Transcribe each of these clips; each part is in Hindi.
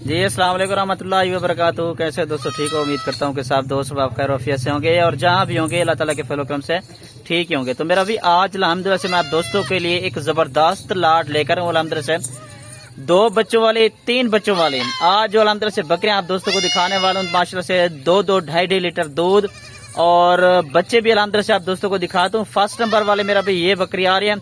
जी अस्सलाम वालेकुम रहमतुल्लाहि व बरकातुहू। कैसे हो दोस्तों, ठीक हो? उम्मीद करता हूँ कि सब दोस्त आप खैर वफियत से होंगे और जहाँ भी होंगे अल्लाह ताला के फजल करम से ठीक ही होंगे। तो मेरा भी आज अल्हम्दुलिल्लाह से मैं आप दोस्तों के लिए एक जबरदस्त लाट लेकर हूँ अल्हम्दुलिल्लाह से 2 बच्चों वाले 3 बच्चों वाले आज जो अल्हम्दुलिल्लाह से बकरियां आप दोस्तों को दिखाने वाला हूँ। माशाल्लाह से 2-2 2.5 लीटर दूध और बच्चे भी अल्हम्दुलिल्लाह से आप दोस्तों को दिखाता हूँ। फर्स्ट नंबर वाले मेरा भी ये बकरी आ रही है।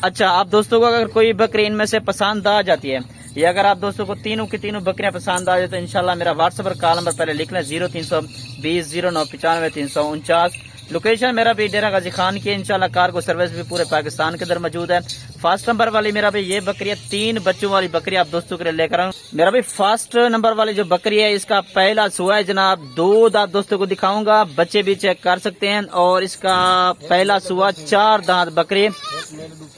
अच्छा, आप दोस्तों को अगर कोई बकरी इनमें से पसंद आ जाती है या अगर आप दोस्तों को तीनों की तीनों बकरियां पसंद आ जाए तो इंशाल्लाह मेरा व्हाट्सएप पर कॉल नंबर पहले लिख लें 0320 09 95 349। लोकेशन मेरा भी डेरा गाजी खान की। इंशाल्लाह कार्गो सर्विस भी पूरे पाकिस्तान के अंदर मौजूद है। फर्स्ट नंबर वाली मेरा भी ये बकरी है, 3 बच्चों वाली बकरी आप दोस्तों के लिए लेकर आऊँ। मेरा भी फर्स्ट नंबर वाली जो बकरी है इसका पहला सुआ है जनाब। दूध आप दोस्तों को दिखाऊंगा, बच्चे भी चेक कर सकते हैं। और इसका पहला सुआ 4 दांत बकरी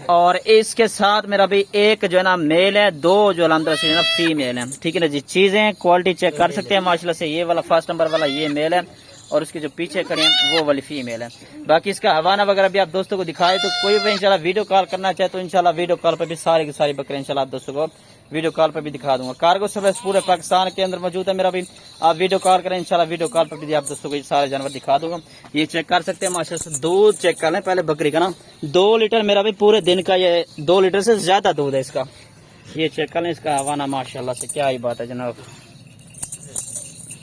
और इसके साथ मेरा भी एक जो है ना मेल है, 2 जो अल्हम्दुलिल्लाह से ना फीमेल है। ठीक है ना जी, चीजें क्वालिटी चेक कर सकते हैं माशाल्लाह से। ये वाला फर्स्ट नंबर वाला ये मेल है और उसके जो पीछे खड़े हैं वो वाली फीमेल है। बाकी इसका हवाना वगैरह भी आप दोस्तों को दिखाए तो कोई भी इंशाल्लाह वीडियो कॉल करना चाहे तो इंशाल्लाह वीडियो कॉल पर भी सारी की सारी बकरियां इंशाल्लाह आप दोस्तों को वीडियो कॉल पर भी दिखा दूंगा। कार्गो सर्विस पूरे पाकिस्तान के अंदर मौजूद है मेरा भी। आप वीडियो कॉल करें इंशाल्लाह वीडियो कॉल पर भी आप दोस्तों को सारे जानवर दिखा दूंगा। ये चेक कर सकते हैं माशाल्लाह से। दूध चेक कर लें पहले बकरी का ना, 2 लीटर मेरा भी पूरे दिन का, ये 2 लीटर से ज्यादा दूध है इसका। ये चेक कर लें इसका हवाना माशाल्लाह से, क्या ही बात है जनाब।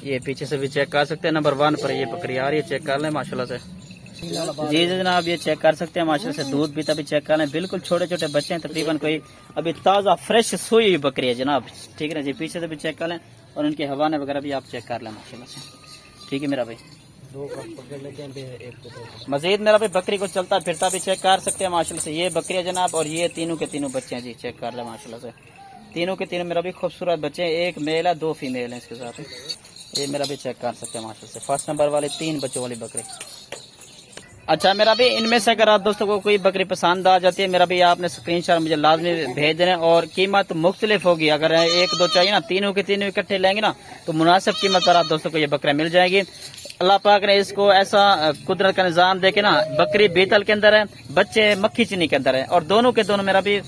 ये पीछे से भी चेक कर सकते हैं, नंबर 1 पर ये बकरी आ रही है, चेक कर लें माशाल्लाह से। जी जनाब, ये चेक कर सकते हैं माशाल्लाह से। दूध पीता भी चेक कर लें, बिल्कुल छोटे छोटे बच्चे हैं, तकरीबन कोई अभी ताज़ा फ्रेश सूई हुई बकरी है जनाब। ठीक है ना जी, पीछे से भी चेक कर लें और उनके हवाने वगैरह भी आप चेक कर लें माशाल्लाह से। ठीक है मेरा भाई, मजीद मेरा भाई बकरी को चलता फिरता भी चेक कर सकते हैं माशाल्लाह से। ये बकरी है जनाब और ये तीनों के तीनों बच्चे हैं जी, चेक कर लें माशाल्लाह से। तीनों के तीनों मेरा भी खूबसूरत बच्चे हैं, एक मेल है 2 फीमेल है इसके साथ। ये मेरा भी चेक कर सकते हैं माशाल्लाह से। फर्स्ट नंबर वाले 3 बच्चों वाली बकरी। अच्छा, मेरा भी इनमें से अगर आप दोस्तों को कोई बकरी पसंद आ जाती है मेरा भी आपने स्क्रीनशॉट मुझे लाजमी भेज देना और कीमत मुख्तलिफ होगी। अगर 1-2 चाहिए ना, तीनों के तीनों इकट्ठे लेंगे ना तो मुनासिब कीमत पर आप दोस्तों को ये बकरियां मिल जाएगी। अल्लाह पाक ने इसको ऐसा कुदरत का निजाम दे के ना, बकरी बीतल के अंदर है, बच्चे मक्खी चीनी के अंदर है और दोनों के दोनों मेरा भी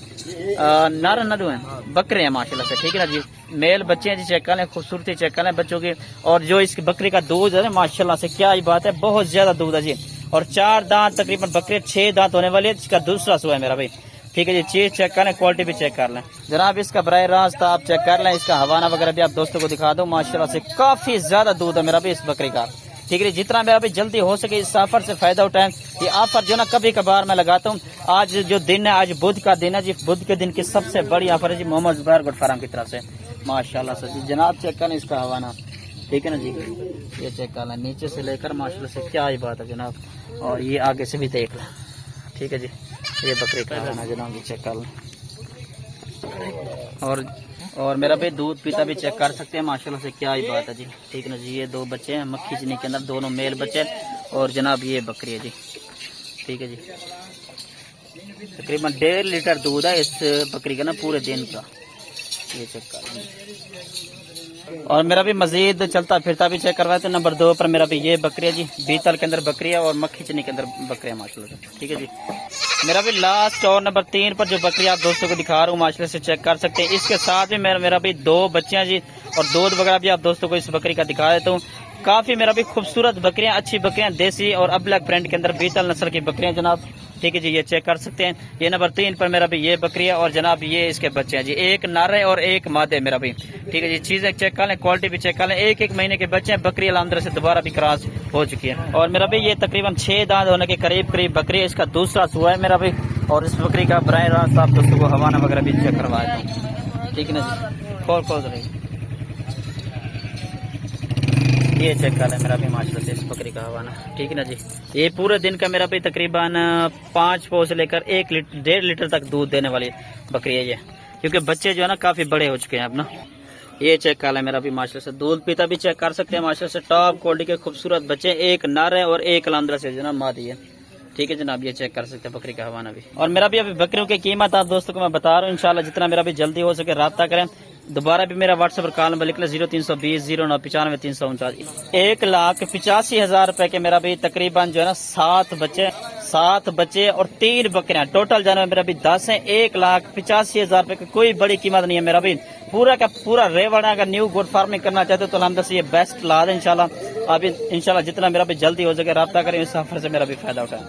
नारा नडू है बकरे हैं माशाल्लाह से। ठीक है ना जी, मेल बच्चे हैं जी, चेक कर लें, खूबसूरती चेक कर लें बच्चों की। और जो इस बकरी का दूध है माशाल्लाह से, क्या ही बात है, बहुत ज्यादा दूध है जी। और 4 दांत तकरीबन बकरे 6 दांत होने वाले, इसका दूसरा सुआ है मेरा भाई। ठीक है जी, चीज चेक कर लें, क्वालिटी भी चेक कर लें जनाब। इसका बराह रास्त आप चेक कर लें, इसका हवाना वगैरह भी आप दोस्तों को दिखा दो माशाल्लाह से। काफी ज्यादा दूध है मेरा भी इस बकरी का। ठीक है, जितना मेरा भी जल्दी हो सके इस ऑफर से फायदा उठाएं। ये ऑफर जो ना कभी कभार मैं लगाता हूँ। आज जो दिन है, आज बुध का दिन है जी, बुध के दिन की सबसे बड़ी ऑफर है जी मोहम्मद जुबैर गोट फार्म की तरफ से माशाल्लाह से जी। जनाब चेक करें इसका हवाना, ठीक है ना जी, ये चेक कर लें नीचे से लेकर माशाल्लाह से, क्या ही बात है जनाब। और ये आगे से भी देख लें, ठीक है जी, ये बकरी का हवाना जनाब, ये चेक कर लें। और मेरा भी दूध पीता भी चेक कर सकते हैं माशाल्लाह से, क्या ही बात है जी। ठीक है ना जी, ये 2 बच्चे हैं मक्खी चीनी के अंदर, दोनों मेल बच्चे और जनाब ये बकरी है जी। ठीक है जी, तकरीबन 1.5 लीटर दूध है इस बकरी का ना पूरे दिन का, ये चेक कर। और मेरा भी मजीद चलता फिरता भी चेक करवाए तो नंबर 2 पर मेरा भी ये बकरी है जी, बीतल के अंदर बकरी है और मक्खी चीनी के अंदर बकरी है माशाल्लाह से। ठीक है जी, मेरा भी लास्ट और नंबर 3 पर जो बकरी आप दोस्तों को दिखा रहा हूँ माशाल्लाह से, चेक कर सकते हैं। इसके साथ भी मेरा भी 2 बच्चे हैं जी और दूध वगैरह भी आप दोस्तों को इस बकरी का दिखा देता हूँ। काफी मेरा भी खूबसूरत बकरियां, अच्छी बकरियां, देसी और अब्लक ब्रांड के अंदर बीतल नस्ल की बकरियां जनाब। ठीक है जी, ये चेक कर सकते हैं। ये नंबर 3 पर मेरा भी ये बकरी है और जनाब ये इसके बच्चे हैं जी, एक नारे और एक मादे मेरा भी। ठीक है जी, चीजें चेक कर लें, क्वालिटी भी चेक कर लें। 1-1 महीने के बच्चे हैं, बकरी अल्हम्दुलिल्लाह से दोबारा भी क्रॉस हो चुकी है। और मेरा भी ये तकरीबन 6 दांत होने के करीब बकरी है, इसका दूसरा सुआ है मेरा भी। और इस बकरी का बराह रास्त आप दोस्तों को हवाना वगैरह भी चेक करवाया था। ठीक है ना जी, खोल रही ये चेक कर लें मेरा भी माशाल्लाह से इस बकरी का हवाना। ठीक है ना जी, ये पूरे दिन का मेरा भी तकरीबन 5 पौ से लेकर 1.5 लीटर तक दूध देने वाली बकरी है ये, क्योंकि बच्चे जो है ना काफी बड़े हो चुके हैं अब ना। ये चेक कर लें मेरा भी माशाल्लाह से, दूध पीता भी चेक कर सकते हैं माशाल्लाह से। टॉप क्वालिटी के खूबसूरत बच्चे, एक नारे और एक अल्हम्दुलिल्लाह से जनाब मादी है। ठीक है जनाब, ये चेक कर सकते हैं बकरी का हवाना भी। और मेरा भी अभी बकरियों की कीमत आप दोस्तों को मैं बता रहा हूँ, इंशाल्लाह जितना मेरा भी जल्दी हो सके रब्ता करें। दोबारा भी मेरा व्हाट्सएप पर कॉल नंबर लिख ले 0320 0995 349। 1,85,000 रुपए के मेरा भी तकरीबन जो है ना 7 बच्चे और 3 बकरियां, टोटल जो है मेरा भी 10 है। 1,85,000 रुपए की कोई बड़ी कीमत नहीं है मेरा भी। पूरा का पूरा रेवड़ है। अगर न्यू गुड फार्मिंग करना चाहते हो तो हम से ये बेस्ट ला दें इंशाल्लाह। अभी इंशाल्लाह जितना मेरा भी जल्दी हो सके रब्ता करें, इस सफर से मेरा भी फायदा उठाए।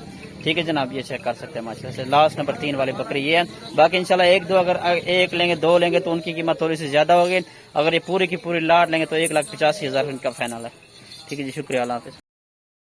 ठीक है जनाब, ये चेक कर सकते हैं माशाल्लाह से। लास्ट नंबर 3 वाली बकरी ये है। बाकी इंशाल्लाह 1-2 अगर 1 लेंगे 2 लेंगे तो उनकी कीमत थोड़ी सी ज्यादा होगी। अगर ये पूरी की पूरी लाट लेंगे तो 1,85,000 इनका फाइनल है। ठीक है जी, शुक्रिया, अल्लाह हाफिज़।